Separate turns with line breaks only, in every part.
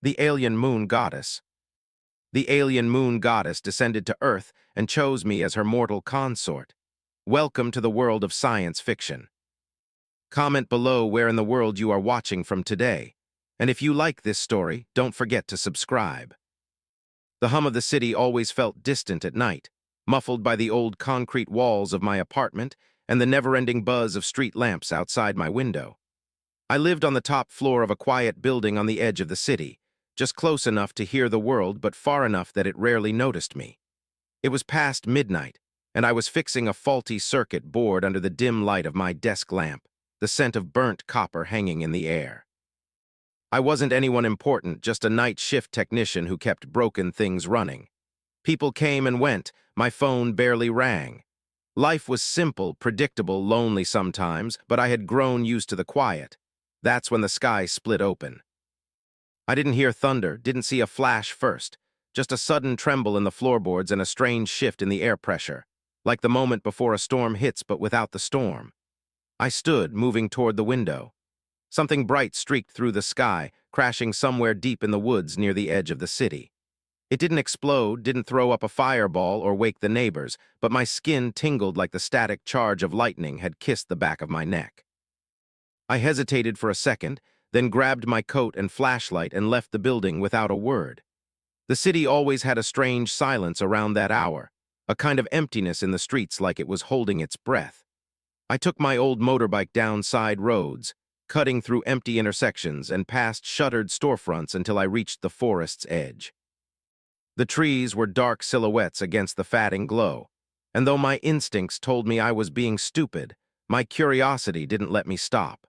The alien moon goddess. The alien moon goddess descended to Earth and chose me as her mortal consort. Welcome to the world of science fiction. Comment below where in the world you are watching from today. And if you like this story, don't forget to subscribe. The hum of the city always felt distant at night, muffled by the old concrete walls of my apartment and the never-ending buzz of street lamps outside my window. I lived on the top floor of a quiet building on the edge of the city, just close enough to hear the world but far enough that it rarely noticed me. It was past midnight, and I was fixing a faulty circuit board under the dim light of my desk lamp, the scent of burnt copper hanging in the air. I wasn't anyone important, just a night shift technician who kept broken things running. People came and went, my phone barely rang. Life was simple, predictable, lonely sometimes, but I had grown used to the quiet. That's when the sky split open. I didn't hear thunder, didn't see a flash first, just a sudden tremble in the floorboards and a strange shift in the air pressure, like the moment before a storm hits but without the storm. I stood, moving toward the window. Something bright streaked through the sky, crashing somewhere deep in the woods near the edge of the city. It didn't explode, didn't throw up a fireball or wake the neighbors, but my skin tingled like the static charge of lightning had kissed the back of my neck. I hesitated for a second, then grabbed my coat and flashlight and left the building without a word. The city always had a strange silence around that hour, a kind of emptiness in the streets like it was holding its breath. I took my old motorbike down side roads, cutting through empty intersections and past shuttered storefronts until I reached the forest's edge. The trees were dark silhouettes against the fading glow, and though my instincts told me I was being stupid, my curiosity didn't let me stop.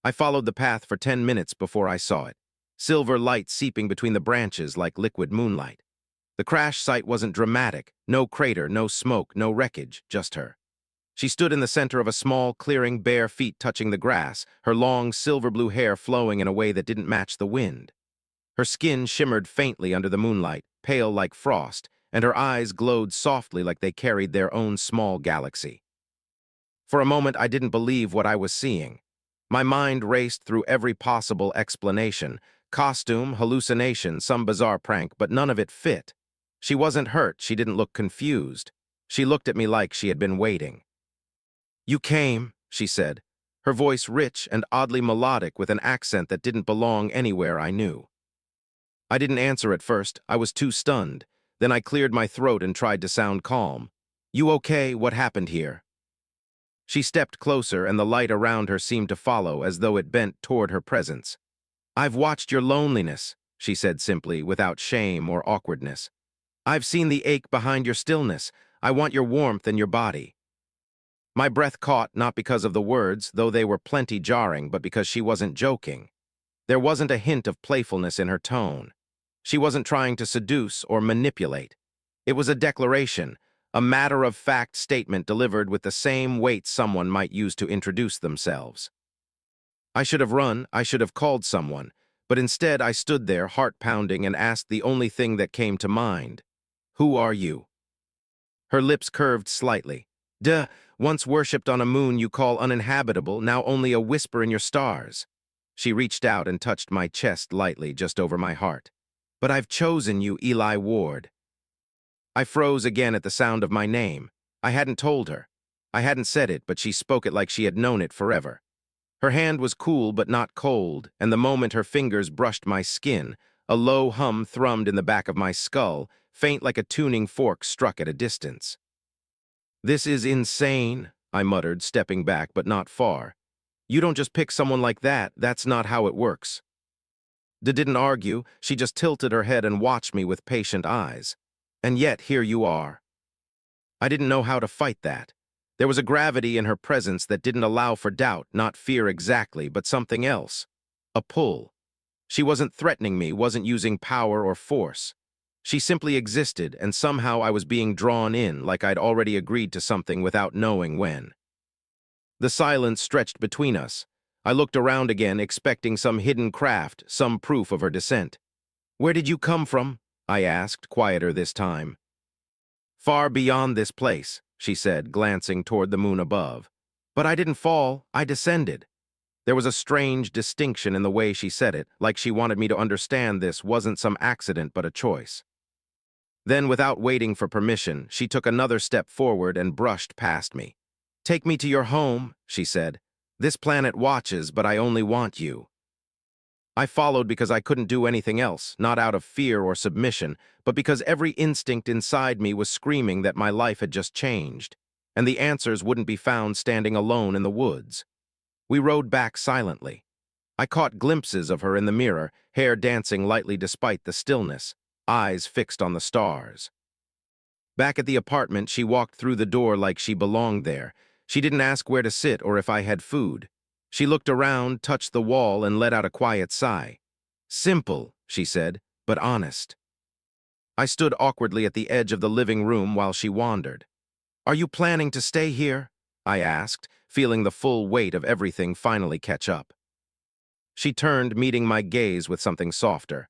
I followed the path for 10 minutes before I saw it, silver light seeping between the branches like liquid moonlight. The crash site wasn't dramatic, no crater, no smoke, no wreckage, just her. She stood in the center of a small clearing, bare feet touching the grass, her long silver-blue hair flowing in a way that didn't match the wind. Her skin shimmered faintly under the moonlight, pale like frost, and her eyes glowed softly like they carried their own small galaxy. For a moment, I didn't believe what I was seeing. My mind raced through every possible explanation, costume, hallucination, some bizarre prank, but none of it fit. She wasn't hurt, she didn't look confused. She looked at me like she had been waiting. "You came," she said, her voice rich and oddly melodic with an accent that didn't belong anywhere I knew. I didn't answer at first, I was too stunned. Then I cleared my throat and tried to sound calm. "You okay? What happened here?" She stepped closer and the light around her seemed to follow as though it bent toward her presence. "I've watched your loneliness," she said simply, without shame or awkwardness. "I've seen the ache behind your stillness. I want your warmth and your body." My breath caught not because of the words, though they were plenty jarring, but because she wasn't joking. There wasn't a hint of playfulness in her tone. She wasn't trying to seduce or manipulate. It was a declaration, a matter-of-fact statement delivered with the same weight someone might use to introduce themselves. I should have run, I should have called someone, but instead I stood there, heart-pounding, and asked the only thing that came to mind. "Who are you?" Her lips curved slightly. "Duh, once worshipped on a moon you call uninhabitable, now only a whisper in your stars." She reached out and touched my chest lightly just over my heart. "But I've chosen you, Eli Ward." I froze again at the sound of my name. I hadn't told her. I hadn't said it, but she spoke it like she had known it forever. Her hand was cool but not cold, and the moment her fingers brushed my skin, a low hum thrummed in the back of my skull, faint like a tuning fork struck at a distance. "This is insane," I muttered, stepping back, but not far. "You don't just pick someone like that, that's not how it works." Didn't argue, she just tilted her head and watched me with patient eyes. "And yet, here you are." I didn't know how to fight that. There was a gravity in her presence that didn't allow for doubt, not fear exactly, but something else. A pull. She wasn't threatening me, wasn't using power or force. She simply existed, and somehow I was being drawn in, like I'd already agreed to something without knowing when. The silence stretched between us. I looked around again, expecting some hidden craft, some proof of her descent. "Where did you come from?" I asked, quieter this time. "Far beyond this place," she said, glancing toward the moon above. "But I didn't fall, I descended." There was a strange distinction in the way she said it, like she wanted me to understand this wasn't some accident but a choice. Then, without waiting for permission, she took another step forward and brushed past me. "Take me to your home," she said. "This planet watches, but I only want you." I followed because I couldn't do anything else, not out of fear or submission, but because every instinct inside me was screaming that my life had just changed, and the answers wouldn't be found standing alone in the woods. We rode back silently. I caught glimpses of her in the mirror, hair dancing lightly despite the stillness, eyes fixed on the stars. Back at the apartment, she walked through the door like she belonged there. She didn't ask where to sit or if I had food. She looked around, touched the wall, and let out a quiet sigh. "Simple," she said, "but honest." I stood awkwardly at the edge of the living room while she wandered. "Are you planning to stay here?" I asked, feeling the full weight of everything finally catch up. She turned, meeting my gaze with something softer.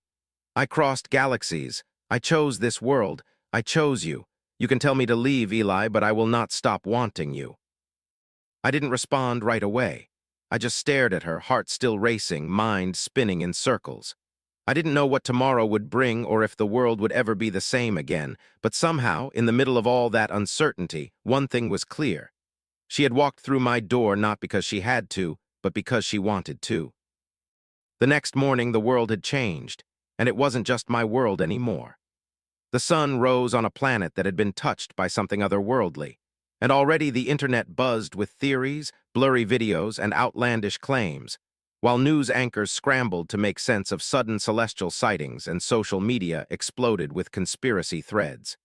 "I crossed galaxies. I chose this world. I chose you. You can tell me to leave, Eli, but I will not stop wanting you." I didn't respond right away. I just stared at her, heart still racing, mind spinning in circles. I didn't know what tomorrow would bring or if the world would ever be the same again, but somehow, in the middle of all that uncertainty, one thing was clear. She had walked through my door not because she had to, but because she wanted to. The next morning, the world had changed, and it wasn't just my world anymore. The sun rose on a planet that had been touched by something otherworldly, and already the internet buzzed with theories, blurry videos, and outlandish claims, while news anchors scrambled to make sense of sudden celestial sightings and social media exploded with conspiracy threads.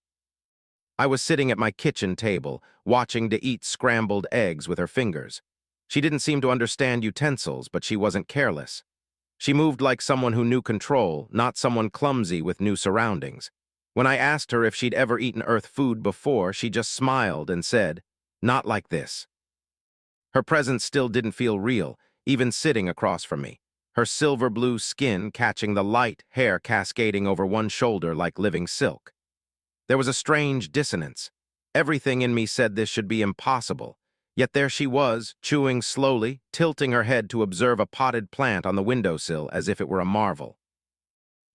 I was sitting at my kitchen table, watching to eat scrambled eggs with her fingers. She didn't seem to understand utensils, but she wasn't careless. She moved like someone who knew control, not someone clumsy with new surroundings. When I asked her if she'd ever eaten Earth food before, she just smiled and said, "Not like this." Her presence still didn't feel real, even sitting across from me, her silver blue skin catching the light, hair cascading over one shoulder like living silk. There was a strange dissonance. Everything in me said this should be impossible, yet there she was, chewing slowly, tilting her head to observe a potted plant on the windowsill as if it were a marvel.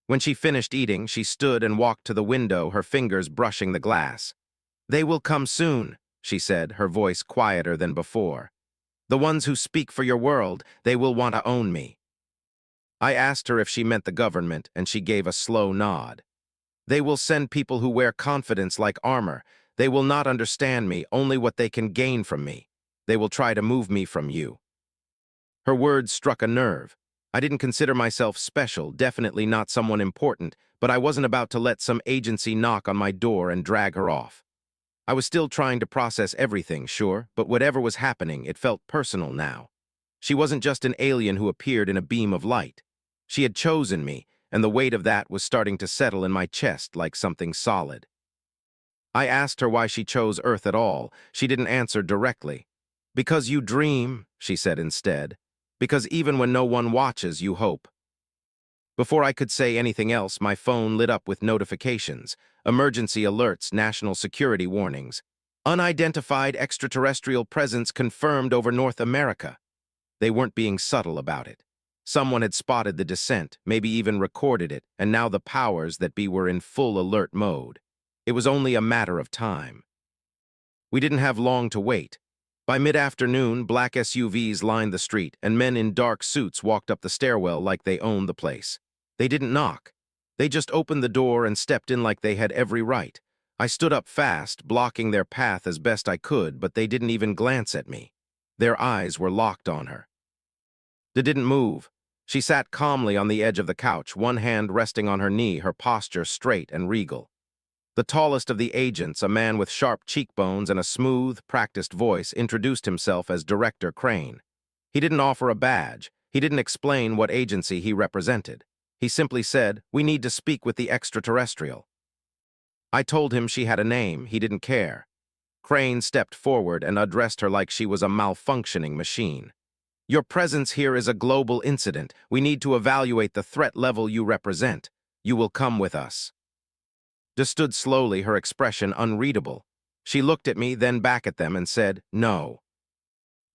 When she finished eating, she stood and walked to the window, her fingers brushing the glass. "They will come soon," she said, her voice quieter than before. "The ones who speak for your world, they will want to own me." I asked her if she meant the government, and she gave a slow nod. "They will send people who wear confidence like armor. They will not understand me, only what they can gain from me. They will try to move me from you." Her words struck a nerve. I didn't consider myself special, definitely not someone important, but I wasn't about to let some agency knock on my door and drag her off. I was still trying to process everything, sure, but whatever was happening, it felt personal now. She wasn't just an alien who appeared in a beam of light. She had chosen me, and the weight of that was starting to settle in my chest like something solid. I asked her why she chose Earth at all. She didn't answer directly. "Because you dream," she said instead. "Because even when no one watches, you hope." Before I could say anything else, my phone lit up with notifications, emergency alerts, national security warnings. Unidentified extraterrestrial presence confirmed over North America. They weren't being subtle about it. Someone had spotted the descent, maybe even recorded it, and now the powers that be were in full alert mode. It was only a matter of time. We didn't have long to wait. By mid-afternoon, black SUVs lined the street, and men in dark suits walked up the stairwell like they owned the place. They didn't knock. They just opened the door and stepped in like they had every right. I stood up fast, blocking their path as best I could, but they didn't even glance at me. Their eyes were locked on her. They didn't move. She sat calmly on the edge of the couch, one hand resting on her knee, her posture straight and regal. The tallest of the agents, a man with sharp cheekbones and a smooth, practiced voice, introduced himself as Director Crane. He didn't offer a badge. He didn't explain what agency he represented. He simply said, "We need to speak with the extraterrestrial." I told him she had a name. He didn't care. Crane stepped forward and addressed her like she was a malfunctioning machine. "Your presence here is a global incident. We need to evaluate the threat level you represent. You will come with us." Just stood slowly, her expression unreadable. She looked at me, then back at them, and said, "No."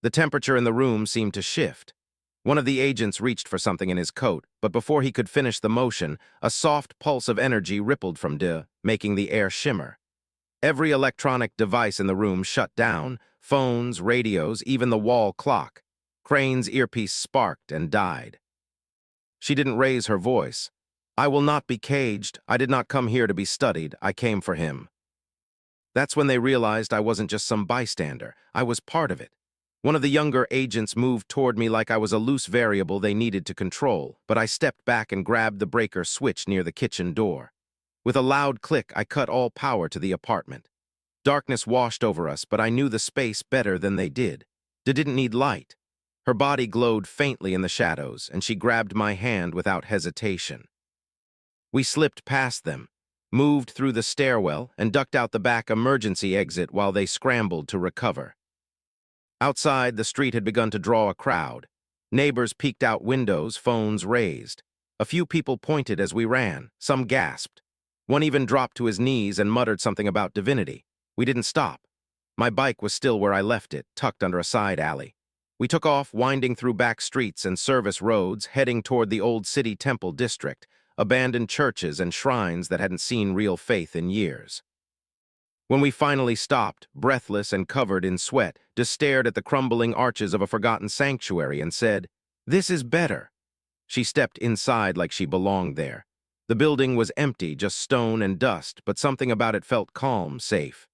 The temperature in the room seemed to shift. One of the agents reached for something in his coat, but before he could finish the motion, a soft pulse of energy rippled from De, making the air shimmer. Every electronic device in the room shut down, phones, radios, even the wall clock. Crane's earpiece sparked and died. She didn't raise her voice. "I will not be caged. I did not come here to be studied. I came for him." That's when they realized I wasn't just some bystander. I was part of it. One of the younger agents moved toward me like I was a loose variable they needed to control, but I stepped back and grabbed the breaker switch near the kitchen door. With a loud click, I cut all power to the apartment. Darkness washed over us, but I knew the space better than they did. They didn't need light. Her body glowed faintly in the shadows, and she grabbed my hand without hesitation. We slipped past them, moved through the stairwell, and ducked out the back emergency exit while they scrambled to recover. Outside, the street had begun to draw a crowd. Neighbors peeked out windows, phones raised. A few people pointed as we ran. Some gasped. One even dropped to his knees and muttered something about divinity. We didn't stop. My bike was still where I left it, tucked under a side alley. We took off, winding through back streets and service roads, heading toward the old city temple district, abandoned churches and shrines that hadn't seen real faith in years. When we finally stopped, breathless and covered in sweat, just stared at the crumbling arches of a forgotten sanctuary and said, "This is better." She stepped inside like she belonged there. The building was empty, just stone and dust, but something about it felt calm, safe.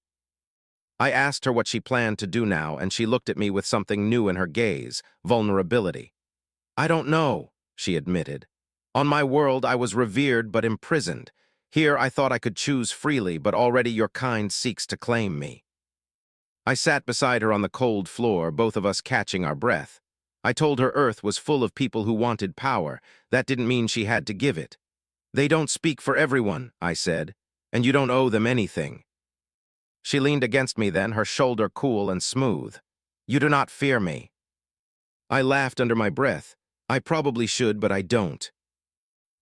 I asked her what she planned to do now, and she looked at me with something new in her gaze, vulnerability. "I don't know," she admitted. "On my world, I was revered but imprisoned. Here, I thought I could choose freely, but already your kind seeks to claim me." I sat beside her on the cold floor, both of us catching our breath. I told her Earth was full of people who wanted power. That didn't mean she had to give it. "They don't speak for everyone," I said, "and you don't owe them anything." She leaned against me then, her shoulder cool and smooth. "You do not fear me." I laughed under my breath. I probably should, but I don't.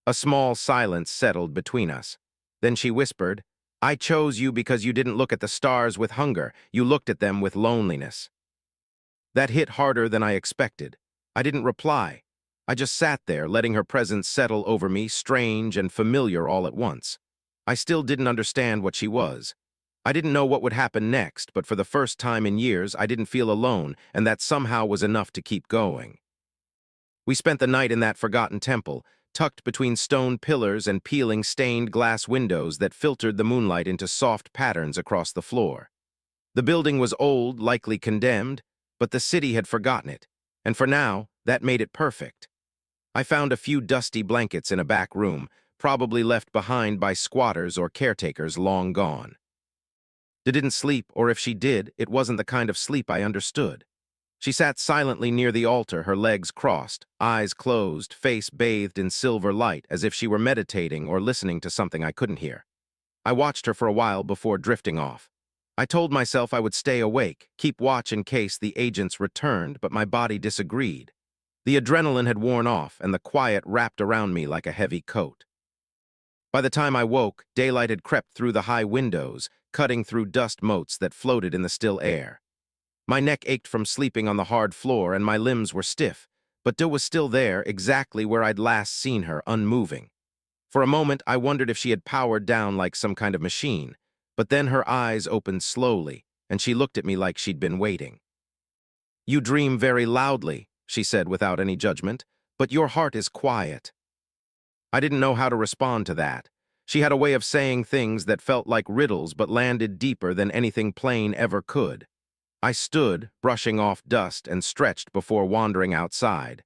A small silence settled between us. Then she whispered, "I chose you because you didn't look at the stars with hunger. You looked at them with loneliness." That hit harder than I expected. I didn't reply. I just sat there, letting her presence settle over me, strange and familiar all at once. I still didn't understand what she was. I didn't know what would happen next, but for the first time in years, I didn't feel alone, and that somehow was enough to keep going. We spent the night in that forgotten temple, tucked between stone pillars and peeling stained glass windows that filtered the moonlight into soft patterns across the floor. The building was old, likely condemned, but the city had forgotten it, and for now, that made it perfect. I found a few dusty blankets in a back room, probably left behind by squatters or caretakers long gone. They didn't sleep, or if she did, it wasn't the kind of sleep I understood. She sat silently near the altar, her legs crossed, eyes closed, face bathed in silver light, as if she were meditating or listening to something I couldn't hear. I watched her for a while before drifting off. I told myself I would stay awake, keep watch in case the agents returned, but my body disagreed. The adrenaline had worn off, and the quiet wrapped around me like a heavy coat. By the time I woke, daylight had crept through the high windows, cutting through dust motes that floated in the still air. My neck ached from sleeping on the hard floor, and my limbs were stiff, but De was still there, exactly where I'd last seen her, unmoving. For a moment, I wondered if she had powered down like some kind of machine, but then her eyes opened slowly, and she looked at me like she'd been waiting. "You dream very loudly," she said without any judgment, "but your heart is quiet." I didn't know how to respond to that. She had a way of saying things that felt like riddles but landed deeper than anything plain ever could. I stood, brushing off dust, and stretched before wandering outside.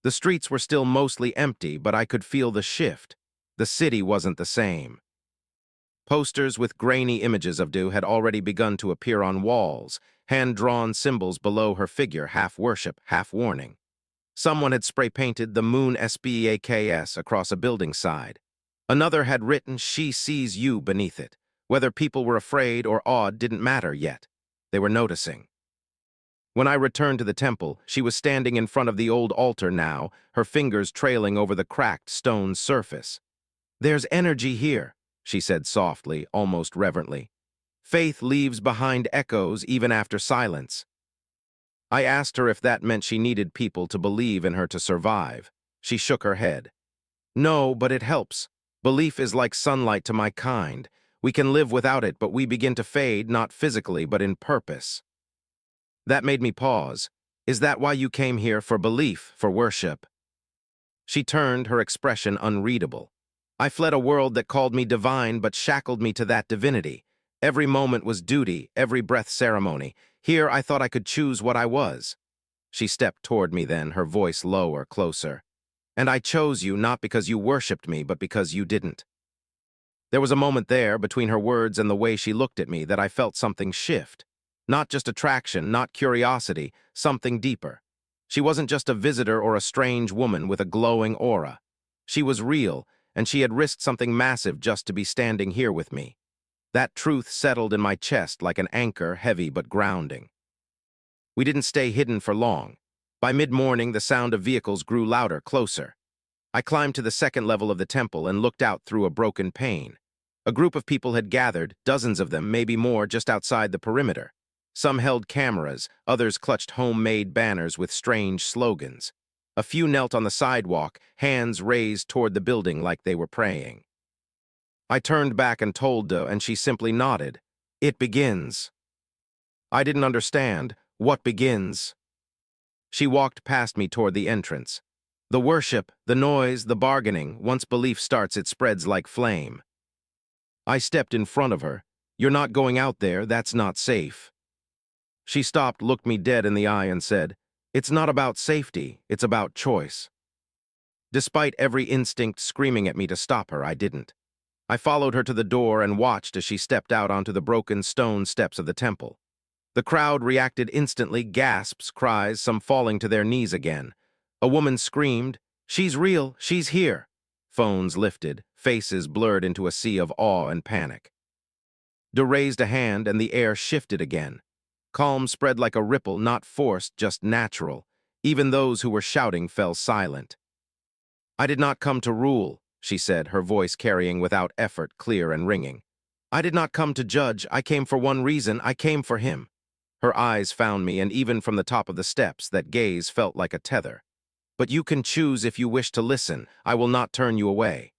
The streets were still mostly empty, but I could feel the shift. The city wasn't the same. Posters with grainy images of Du had already begun to appear on walls, hand-drawn symbols below her figure, half worship, half warning. Someone had spray-painted the Moon SpaceOpera across a building side. Another had written, "She sees you" beneath it. Whether people were afraid or awed didn't matter yet. They were noticing. When I returned to the temple, she was standing in front of the old altar now, her fingers trailing over the cracked stone surface. "There's energy here," she said softly, almost reverently. "Faith leaves behind echoes even after silence." I asked her if that meant she needed people to believe in her to survive. She shook her head. No, but it helps. Belief is like sunlight to my kind. We can live without it, but we begin to fade, not physically, but in purpose. That made me pause. Is that why you came here, for belief, for worship? She turned, her expression unreadable. I fled a world that called me divine but shackled me to that divinity. Every moment was duty, every breath ceremony. Here I thought I could choose what I was. She stepped toward me then, her voice lower, closer. And I chose you not because you worshipped me, but because you didn't. There was a moment there, between her words and the way she looked at me, that I felt something shift. Not just attraction, not curiosity, something deeper. She wasn't just a visitor or a strange woman with a glowing aura. She was real, and she had risked something massive just to be standing here with me. That truth settled in my chest like an anchor, heavy but grounding. We didn't stay hidden for long. By mid-morning, the sound of vehicles grew louder, closer. I climbed to the second level of the temple and looked out through a broken pane. A group of people had gathered, dozens of them, maybe more, just outside the perimeter. Some held cameras, others clutched homemade banners with strange slogans. A few knelt on the sidewalk, hands raised toward the building like they were praying. I turned back and told her, and she simply nodded. It begins. I didn't understand. What begins? She walked past me toward the entrance. The worship, the noise, the bargaining, once belief starts, it spreads like flame. I stepped in front of her. You're not going out there, that's not safe. She stopped, looked me dead in the eye and said, It's not about safety, it's about choice. Despite every instinct screaming at me to stop her, I didn't. I followed her to the door and watched as she stepped out onto the broken stone steps of the temple. The crowd reacted instantly, gasps, cries, some falling to their knees again. A woman screamed, She's real, she's here. Phones lifted, faces blurred into a sea of awe and panic. De raised a hand and the air shifted again. Calm spread like a ripple, not forced, just natural. Even those who were shouting fell silent. I did not come to rule, she said, her voice carrying without effort, clear and ringing. I did not come to judge, I came for one reason, I came for him. Her eyes found me, and even from the top of the steps, that gaze felt like a tether. But you can choose if you wish to listen, I will not turn you away.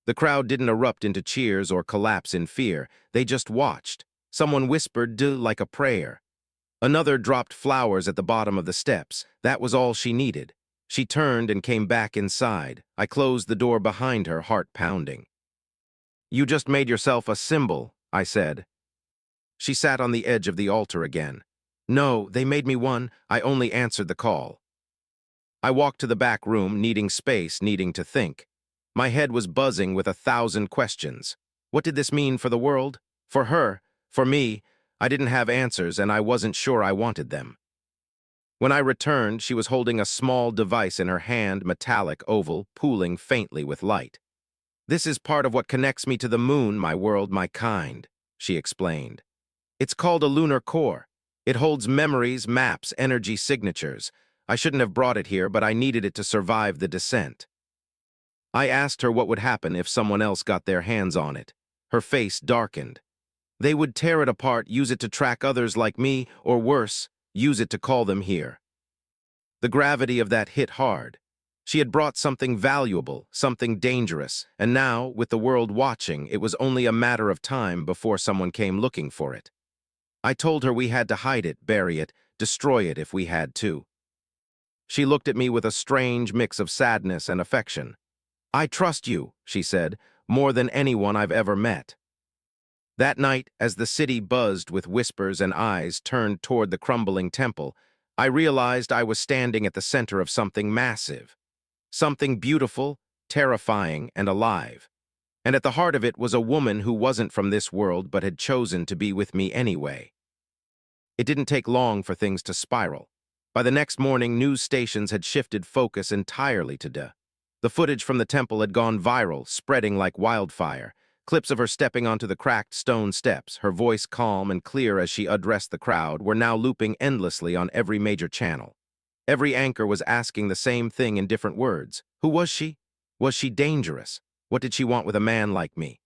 The crowd didn't erupt into cheers or collapse in fear, they just watched. Someone whispered, "Duh," like a prayer. Another dropped flowers at the bottom of the steps. That was all she needed. She turned and came back inside. I closed the door behind her, heart pounding. You just made yourself a symbol, I said. She sat on the edge of the altar again. No, they made me one. I only answered the call. I walked to the back room, needing space, needing to think. My head was buzzing with 1,000 questions. What did this mean for the world? For her? For me? I didn't have answers, and I wasn't sure I wanted them. When I returned, she was holding a small device in her hand, metallic, oval, pooling faintly with light. This is part of what connects me to the moon, my world, my kind, she explained. It's called a lunar core. It holds memories, maps, energy signatures. I shouldn't have brought it here, but I needed it to survive the descent. I asked her what would happen if someone else got their hands on it. Her face darkened. They would tear it apart, use it to track others like me, or worse, use it to call them here. The gravity of that hit hard. She had brought something valuable, something dangerous, and now, with the world watching, it was only a matter of time before someone came looking for it. I told her we had to hide it, bury it, destroy it if we had to. She looked at me with a strange mix of sadness and affection. I trust you, she said, more than anyone I've ever met. That night, as the city buzzed with whispers and eyes turned toward the crumbling temple, I realized I was standing at the center of something massive. Something beautiful, terrifying, and alive. And at the heart of it was a woman who wasn't from this world but had chosen to be with me anyway. It didn't take long for things to spiral. By the next morning, news stations had shifted focus entirely to the footage from the temple had gone viral, spreading like wildfire. Clips of her stepping onto the cracked stone steps, her voice calm and clear as she addressed the crowd, were now looping endlessly on every major channel. Every anchor was asking the same thing in different words. Who was she? Was she dangerous? What did she want with a man like me?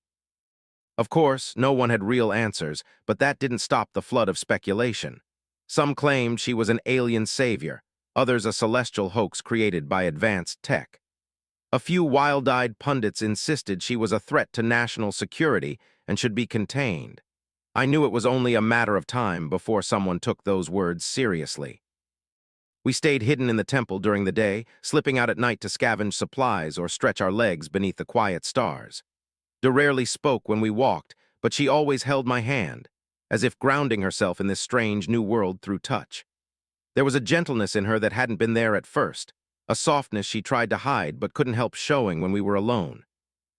Of course, no one had real answers, but that didn't stop the flood of speculation. Some claimed she was an alien savior, others a celestial hoax created by advanced tech. A few wild-eyed pundits insisted she was a threat to national security and should be contained. I knew it was only a matter of time before someone took those words seriously. We stayed hidden in the temple during the day, slipping out at night to scavenge supplies or stretch our legs beneath the quiet stars. De rarely spoke when we walked, but she always held my hand, as if grounding herself in this strange new world through touch. There was a gentleness in her that hadn't been there at first, a softness she tried to hide but couldn't help showing when we were alone.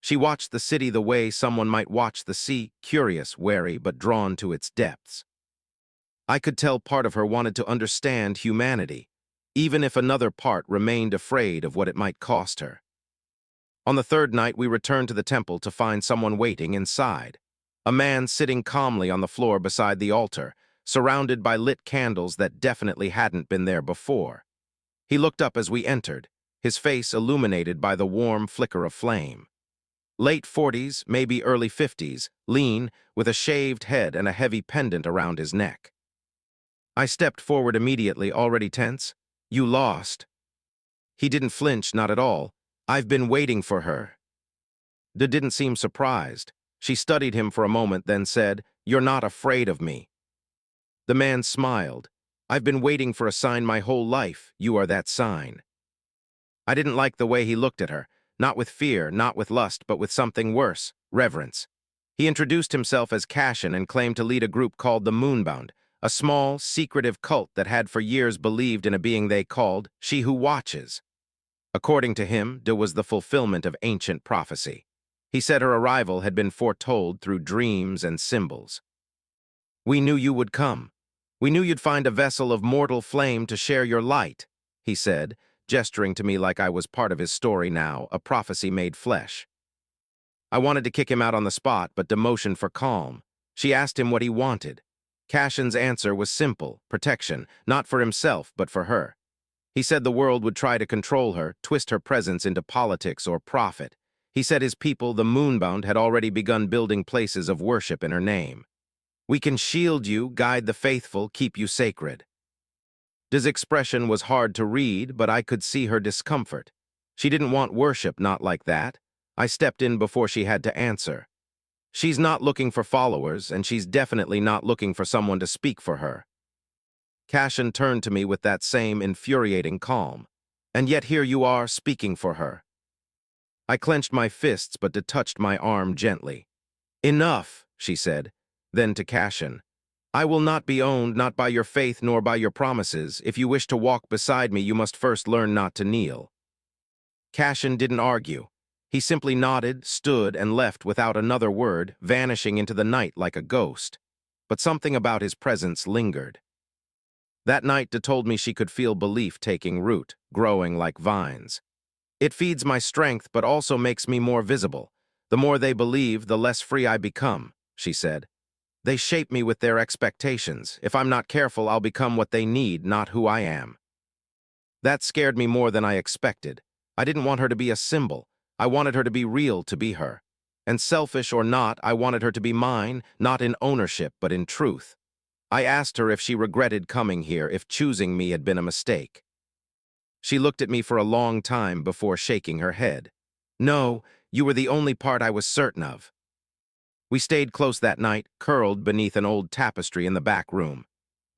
She watched the city the way someone might watch the sea, curious, wary, but drawn to its depths. I could tell part of her wanted to understand humanity, even if another part remained afraid of what it might cost her. On the third night, we returned to the temple to find someone waiting inside. A man sitting calmly on the floor beside the altar, surrounded by lit candles that definitely hadn't been there before. He looked up as we entered, his face illuminated by the warm flicker of flame. Late 40s, maybe early 50s, lean, with a shaved head and a heavy pendant around his neck. I stepped forward immediately, already tense. "You lost." He didn't flinch, not at all. "I've been waiting for her." De didn't seem surprised. She studied him for a moment, then said, "You're not afraid of me." The man smiled. "I've been waiting for a sign my whole life. You are that sign." I didn't like the way he looked at her, not with fear, not with lust, but with something worse, reverence. He introduced himself as Cashin and claimed to lead a group called the Moonbound, a small, secretive cult that had for years believed in a being they called She Who Watches. According to him, De was the fulfillment of ancient prophecy. He said her arrival had been foretold through dreams and symbols. "We knew you would come. We knew you'd find a vessel of mortal flame to share your light," he said, gesturing to me like I was part of his story now, a prophecy made flesh. I wanted to kick him out on the spot, but De motioned for calm. She asked him what he wanted. Cashin's answer was simple: protection, not for himself, but for her. He said the world would try to control her, twist her presence into politics or profit. He said his people, the Moonbound, had already begun building places of worship in her name. "We can shield you, guide the faithful, keep you sacred." His expression was hard to read, but I could see her discomfort. She didn't want worship, not like that. I stepped in before she had to answer. She's not looking for followers, and she's definitely not looking for someone to speak for her. Cashin turned to me with that same infuriating calm. "And yet here you are, speaking for her." I clenched my fists but detached my arm gently. "Enough," she said. Then to Cashin, "I will not be owned, not by your faith nor by your promises. If you wish to walk beside me, you must first learn not to kneel." Cashin didn't argue. He simply nodded, stood, and left without another word, vanishing into the night like a ghost. But something about his presence lingered. That night, De told me she could feel belief taking root, growing like vines. "It feeds my strength, but also makes me more visible. The more they believe, the less free I become," she said. "They shape me with their expectations. If I'm not careful, I'll become what they need, not who I am." That scared me more than I expected. I didn't want her to be a symbol. I wanted her to be real, to be her. And selfish or not, I wanted her to be mine, not in ownership, but in truth. I asked her if she regretted coming here, if choosing me had been a mistake. She looked at me for a long time before shaking her head. "No, you were the only part I was certain of." We stayed close that night, curled beneath an old tapestry in the back room.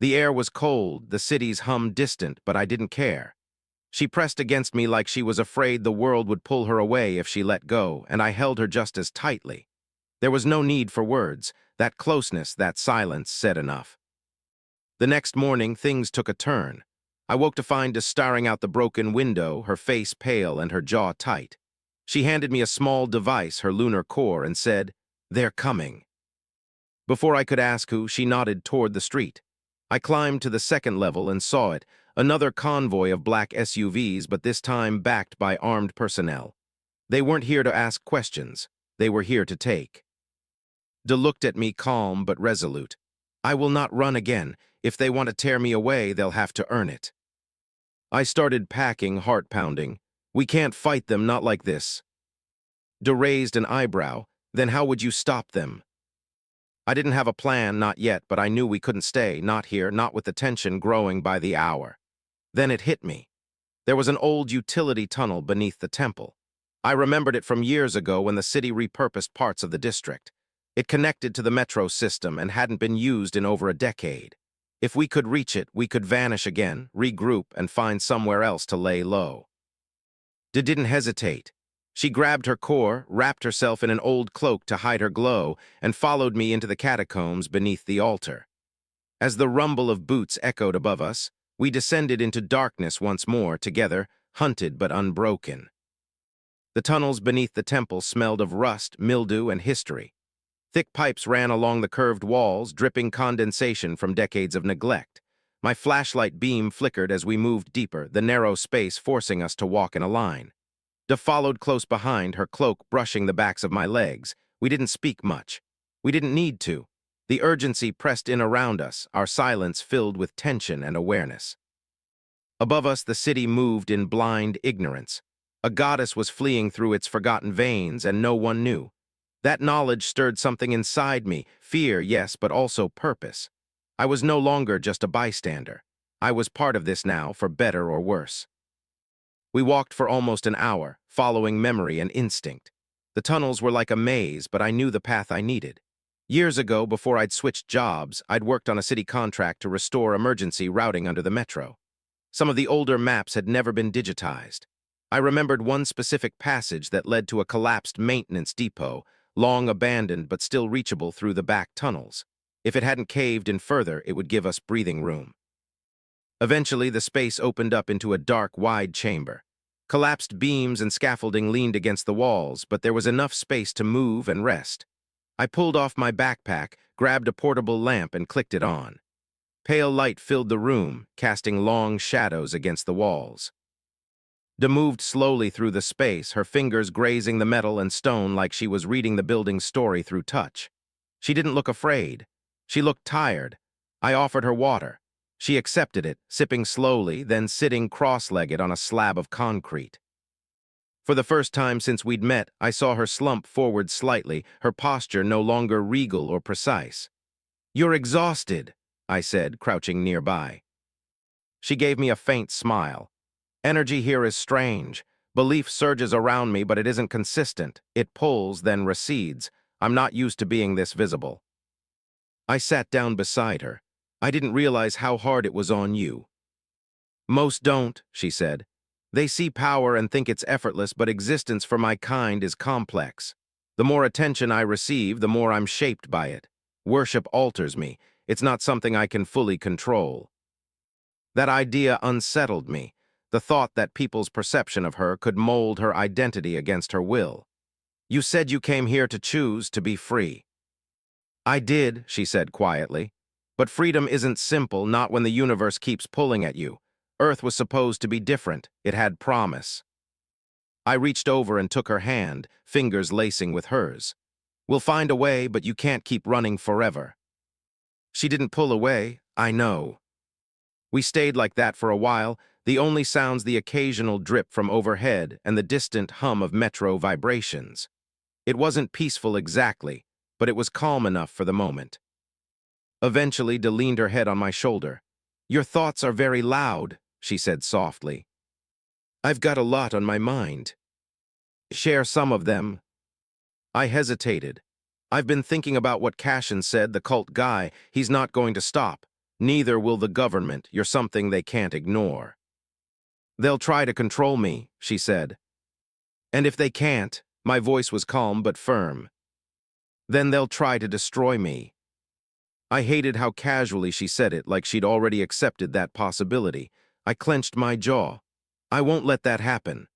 The air was cold, the city's hum distant, but I didn't care. She pressed against me like she was afraid the world would pull her away if she let go, and I held her just as tightly. There was no need for words. That closeness, that silence said enough. The next morning, things took a turn. I woke to find her staring out the broken window, her face pale and her jaw tight. She handed me a small device, her lunar core, and said, "They're coming." Before I could ask who, she nodded toward the street. I climbed to the second level and saw it, another convoy of black SUVs, but this time backed by armed personnel. They weren't here to ask questions. They were here to take. De looked at me calm but resolute. "I will not run again. If they want to tear me away, they'll have to earn it." I started packing, heart pounding. "We can't fight them, not like this." De raised an eyebrow. "Then how would you stop them?" I didn't have a plan, not yet, but I knew we couldn't stay, not here, not with the tension growing by the hour. Then it hit me. There was an old utility tunnel beneath the temple. I remembered it from years ago when the city repurposed parts of the district. It connected to the metro system and hadn't been used in over a decade. If we could reach it, we could vanish again, regroup, and find somewhere else to lay low. Didn't hesitate. She grabbed her core, wrapped herself in an old cloak to hide her glow, and followed me into the catacombs beneath the altar. As the rumble of boots echoed above us, we descended into darkness once more, together, hunted but unbroken. The tunnels beneath the temple smelled of rust, mildew, and history. Thick pipes ran along the curved walls, dripping condensation from decades of neglect. My flashlight beam flickered as we moved deeper, the narrow space forcing us to walk in a line. Da followed close behind, her cloak brushing the backs of my legs. We didn't speak much. We didn't need to. The urgency pressed in around us, our silence filled with tension and awareness. Above us, the city moved in blind ignorance. A goddess was fleeing through its forgotten veins, and no one knew. That knowledge stirred something inside me, fear, yes, but also purpose. I was no longer just a bystander. I was part of this now, for better or worse. We walked for almost an hour, following memory and instinct. The tunnels were like a maze, but I knew the path I needed. Years ago, before I'd switched jobs, I'd worked on a city contract to restore emergency routing under the metro. Some of the older maps had never been digitized. I remembered one specific passage that led to a collapsed maintenance depot, long abandoned but still reachable through the back tunnels. If it hadn't caved in further, it would give us breathing room. Eventually, the space opened up into a dark, wide chamber. Collapsed beams and scaffolding leaned against the walls, but there was enough space to move and rest. I pulled off my backpack, grabbed a portable lamp, and clicked it on. Pale light filled the room, casting long shadows against the walls. Da moved slowly through the space, her fingers grazing the metal and stone like she was reading the building's story through touch. She didn't look afraid. She looked tired. I offered her water. She accepted it, sipping slowly, then sitting cross-legged on a slab of concrete. For the first time since we'd met, I saw her slump forward slightly, her posture no longer regal or precise. "You're exhausted," I said, crouching nearby. She gave me a faint smile. "Energy here is strange. Belief surges around me, but it isn't consistent. It pulls, then recedes. I'm not used to being this visible." I sat down beside her. "I didn't realize how hard it was on you." "Most don't," she said. "They see power and think it's effortless, but existence for my kind is complex. The more attention I receive, the more I'm shaped by it. Worship alters me. It's not something I can fully control." That idea unsettled me, the thought that people's perception of her could mold her identity against her will. "You said you came here to choose to be free." "I did," she said quietly. "But freedom isn't simple, not when the universe keeps pulling at you. Earth was supposed to be different. It had promise." I reached over and took her hand, fingers lacing with hers. "We'll find a way, but you can't keep running forever." She didn't pull away, I know. We stayed like that for a while, the only sounds the occasional drip from overhead and the distant hum of metro vibrations. It wasn't peaceful exactly, but it was calm enough for the moment. Eventually, Da leaned her head on my shoulder. "Your thoughts are very loud," she said softly. "I've got a lot on my mind." "Share some of them." I hesitated. "I've been thinking about what Cashin said, the cult guy. He's not going to stop. Neither will the government. You're something they can't ignore." "They'll try to control me," she said. "And if they can't," my voice was calm but firm, "then they'll try to destroy me." I hated how casually she said it, like she'd already accepted that possibility. I clenched my jaw. "I won't let that happen."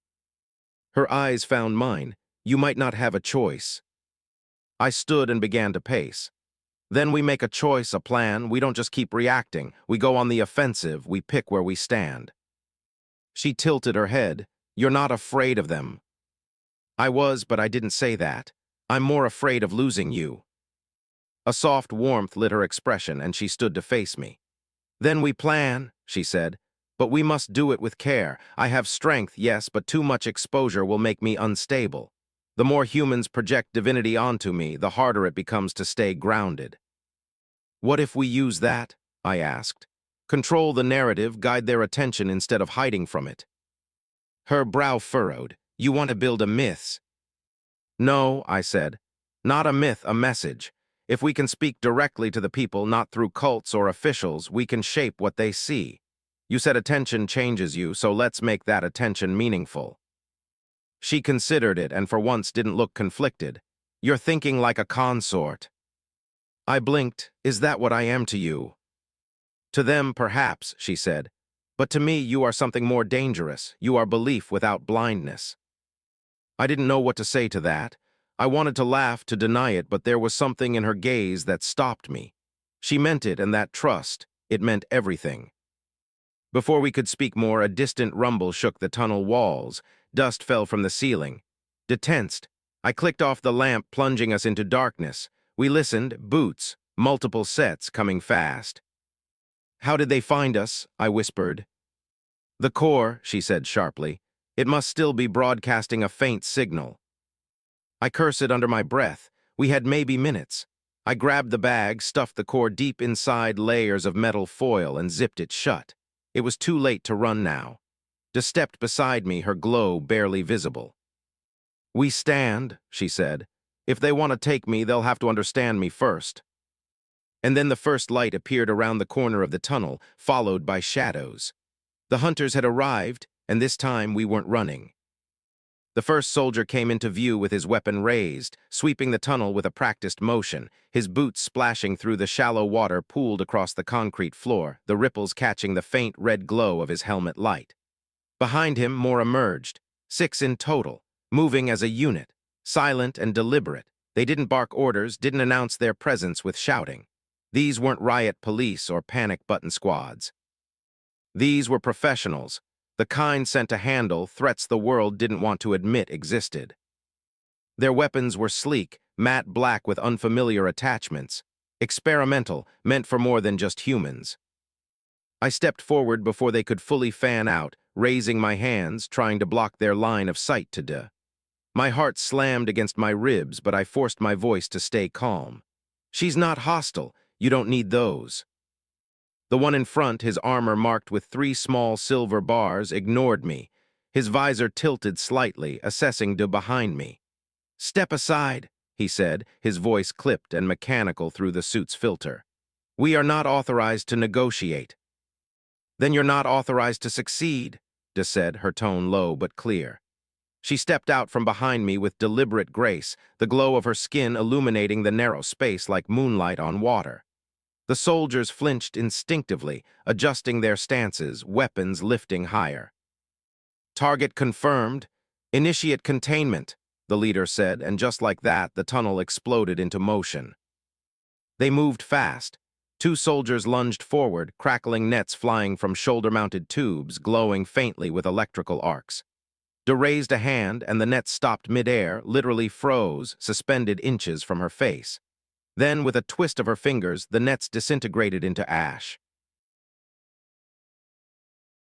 Her eyes found mine. "You might not have a choice." I stood and began to pace. "Then we make a choice, a plan. We don't just keep reacting. We go on the offensive. We pick where we stand." She tilted her head. "You're not afraid of them." I was, but I didn't say that. "I'm more afraid of losing you." A soft warmth lit her expression, and she stood to face me. "Then we plan," she said, "but we must do it with care. I have strength, yes, but too much exposure will make me unstable. The more humans project divinity onto me, the harder it becomes to stay grounded." What if we use that? I asked. Control the narrative, guide their attention instead of hiding from it. Her brow furrowed. You want to build a myth? No, I said. Not a myth, a message. If we can speak directly to the people, not through cults or officials, we can shape what they see. You said attention changes you, so let's make that attention meaningful. She considered it and for once didn't look conflicted. You're thinking like a consort. I blinked. Is that what I am to you? To them, perhaps, she said. But to me, you are something more dangerous. You are belief without blindness. I didn't know what to say to that. I wanted to laugh, to deny it, but there was something in her gaze that stopped me. She meant it, and that trust, it meant everything. Before we could speak more, a distant rumble shook the tunnel walls. Dust fell from the ceiling. Detensed, I clicked off the lamp, plunging us into darkness. We listened, boots, multiple sets coming fast. How did they find us? I whispered. The core, she said sharply. It must still be broadcasting a faint signal. I cursed under my breath. We had maybe minutes. I grabbed the bag, stuffed the core deep inside layers of metal foil, and zipped it shut. It was too late to run now. Des stepped beside me, her glow barely visible. We stand, she said. If they want to take me, they'll have to understand me first. And then the first light appeared around the corner of the tunnel, followed by shadows. The hunters had arrived, and this time we weren't running. The first soldier came into view with his weapon raised, sweeping the tunnel with a practiced motion, his boots splashing through the shallow water pooled across the concrete floor, the ripples catching the faint red glow of his helmet light. Behind him, more emerged, 6 in total, moving as a unit, silent and deliberate. They didn't bark orders, didn't announce their presence with shouting. These weren't riot police or panic button squads. These were professionals, the kind sent to handle threats the world didn't want to admit existed. Their weapons were sleek, matte black with unfamiliar attachments, experimental, meant for more than just humans. I stepped forward before they could fully fan out, raising my hands, trying to block their line of sight to My heart slammed against my ribs, but I forced my voice to stay calm. She's not hostile. You don't need those. The one in front, his armor marked with 3 small silver bars, ignored me. His visor tilted slightly, assessing behind me. Step aside, he said, his voice clipped and mechanical through the suit's filter. We are not authorized to negotiate. Then you're not authorized to succeed, Des said, her tone low but clear. She stepped out from behind me with deliberate grace, the glow of her skin illuminating the narrow space like moonlight on water. The soldiers flinched instinctively, adjusting their stances, weapons lifting higher. Target confirmed. Initiate containment, the leader said, and just like that, the tunnel exploded into motion. They moved fast. 2 soldiers lunged forward, crackling nets flying from shoulder-mounted tubes, glowing faintly with electrical arcs. Des raised a hand, and the net stopped mid-air, literally froze, suspended inches from her face. Then, with a twist of her fingers, the nets disintegrated into ash.